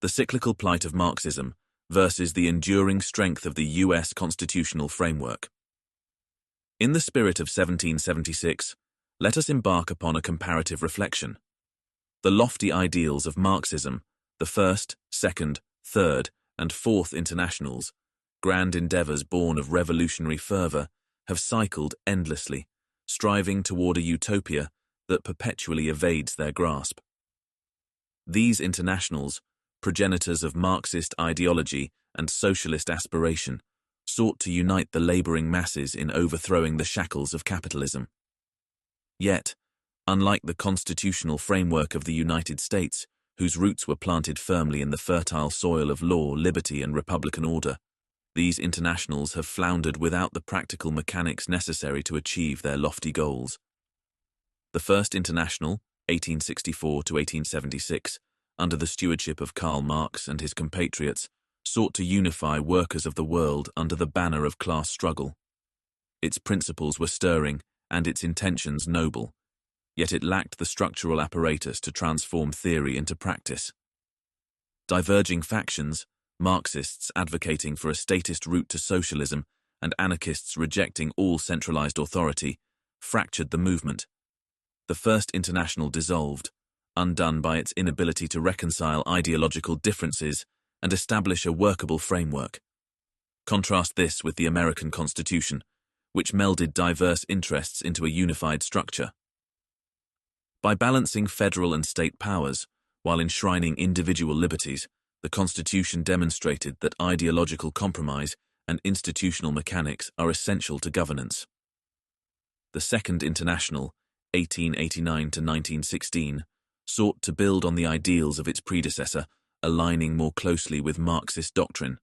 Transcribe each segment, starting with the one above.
The cyclical plight of Marxism versus the enduring strength of the U.S. constitutional framework. In the spirit of 1776, let us embark upon a comparative reflection. The lofty ideals of Marxism, the first, second, third, and fourth internationals, grand endeavors born of revolutionary fervor, have cycled endlessly, striving toward a utopia that perpetually evades their grasp. These internationals, progenitors of Marxist ideology and socialist aspiration, sought to unite the laboring masses in overthrowing the shackles of capitalism. Yet, unlike the constitutional framework of the United States, whose roots were planted firmly in the fertile soil of law, liberty, and republican order, these internationals have floundered without the practical mechanics necessary to achieve their lofty goals. The First International, 1864 to 1876, under the stewardship of Karl Marx and his compatriots, sought to unify workers of the world under the banner of class struggle. Its principles were stirring and its intentions noble, yet it lacked the structural apparatus to transform theory into practice. Diverging factions, Marxists advocating for a statist route to socialism and anarchists rejecting all centralized authority, fractured the movement. The First International dissolved, undone by its inability to reconcile ideological differences and establish a workable framework. Contrast this with the American Constitution, which melded diverse interests into a unified structure. By balancing federal and state powers, while enshrining individual liberties, the Constitution demonstrated that ideological compromise and institutional mechanics are essential to governance. The Second International, 1889 to 1916, sought to build on the ideals of its predecessor, aligning more closely with Marxist doctrine.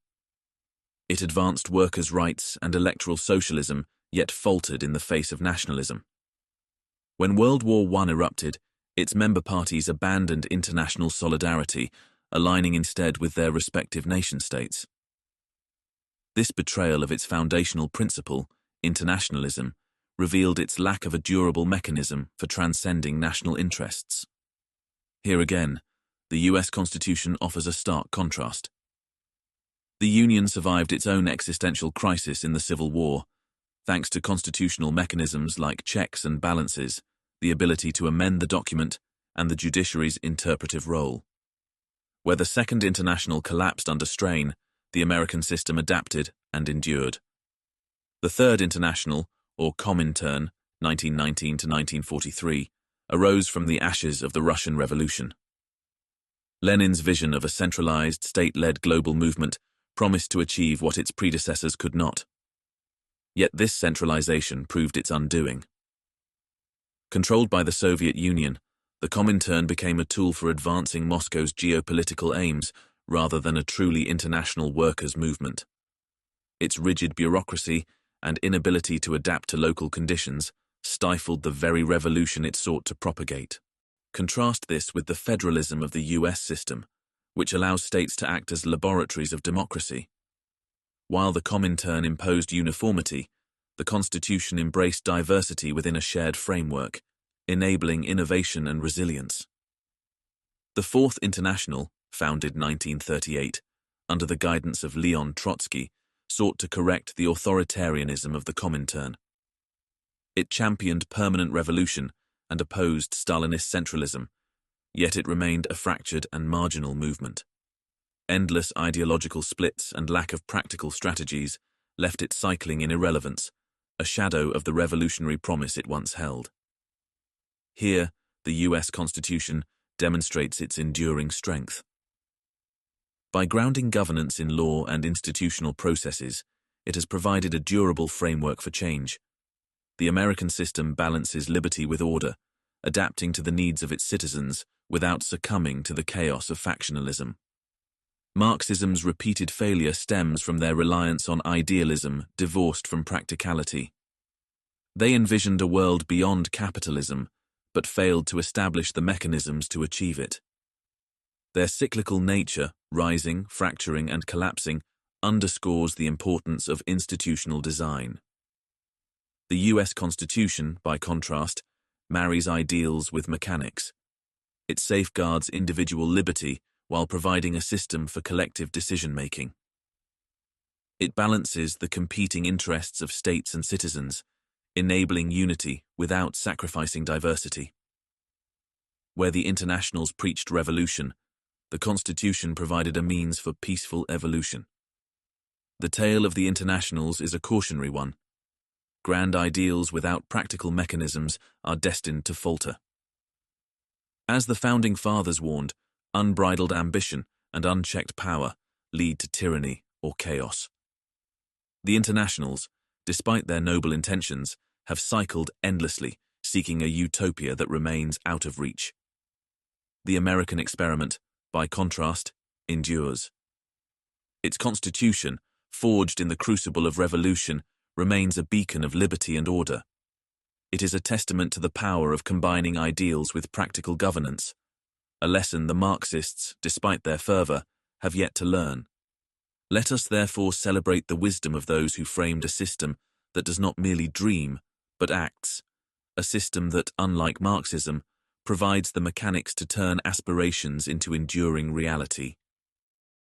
It advanced workers' rights and electoral socialism, yet faltered in the face of nationalism. When World War I erupted, its member parties abandoned international solidarity, aligning instead with their respective nation-states. This betrayal of its foundational principle, internationalism, revealed its lack of a durable mechanism for transcending national interests. Here again, the U.S. Constitution offers a stark contrast. The Union survived its own existential crisis in the Civil War, thanks to constitutional mechanisms like checks and balances, the ability to amend the document, and the judiciary's interpretive role. Where the Second International collapsed under strain, the American system adapted and endured. The Third International, or Comintern, 1919 to 1943, arose from the ashes of the Russian Revolution. Lenin's vision of a centralized, state-led global movement promised to achieve what its predecessors could not. Yet this centralization proved its undoing. Controlled by the Soviet Union, the Comintern became a tool for advancing Moscow's geopolitical aims rather than a truly international workers' movement. Its rigid bureaucracy and inability to adapt to local conditions stifled the very revolution it sought to propagate. Contrast this with the federalism of the U.S. system, which allows states to act as laboratories of democracy. While the Comintern imposed uniformity, the Constitution embraced diversity within a shared framework, enabling innovation and resilience. The Fourth International, founded 1938, under the guidance of Leon Trotsky, sought to correct the authoritarianism of the Comintern. It championed permanent revolution and opposed Stalinist centralism, yet it remained a fractured and marginal movement. Endless ideological splits and lack of practical strategies left it cycling in irrelevance, a shadow of the revolutionary promise it once held. Here, the U.S. Constitution demonstrates its enduring strength. By grounding governance in law and institutional processes, it has provided a durable framework for change. The American system balances liberty with order, adapting to the needs of its citizens without succumbing to the chaos of factionalism. Marxism's repeated failure stems from their reliance on idealism divorced from practicality. They envisioned a world beyond capitalism, but failed to establish the mechanisms to achieve it. Their cyclical nature, rising, fracturing, and collapsing, underscores the importance of institutional design. The U.S. Constitution, by contrast, marries ideals with mechanics. It safeguards individual liberty while providing a system for collective decision-making. It balances the competing interests of states and citizens, enabling unity without sacrificing diversity. Where the internationals preached revolution, the Constitution provided a means for peaceful evolution. The tale of the internationals is a cautionary one. Grand ideals without practical mechanisms are destined to falter. As the Founding Fathers warned, unbridled ambition and unchecked power lead to tyranny or chaos. The internationals, despite their noble intentions, have cycled endlessly, seeking a utopia that remains out of reach. The American experiment, by contrast, endures. Its constitution, forged in the crucible of revolution, remains a beacon of liberty and order. It is a testament to the power of combining ideals with practical governance, a lesson the Marxists, despite their fervor, have yet to learn. Let us therefore celebrate the wisdom of those who framed a system that does not merely dream, but acts, a system that, unlike Marxism, provides the mechanics to turn aspirations into enduring reality.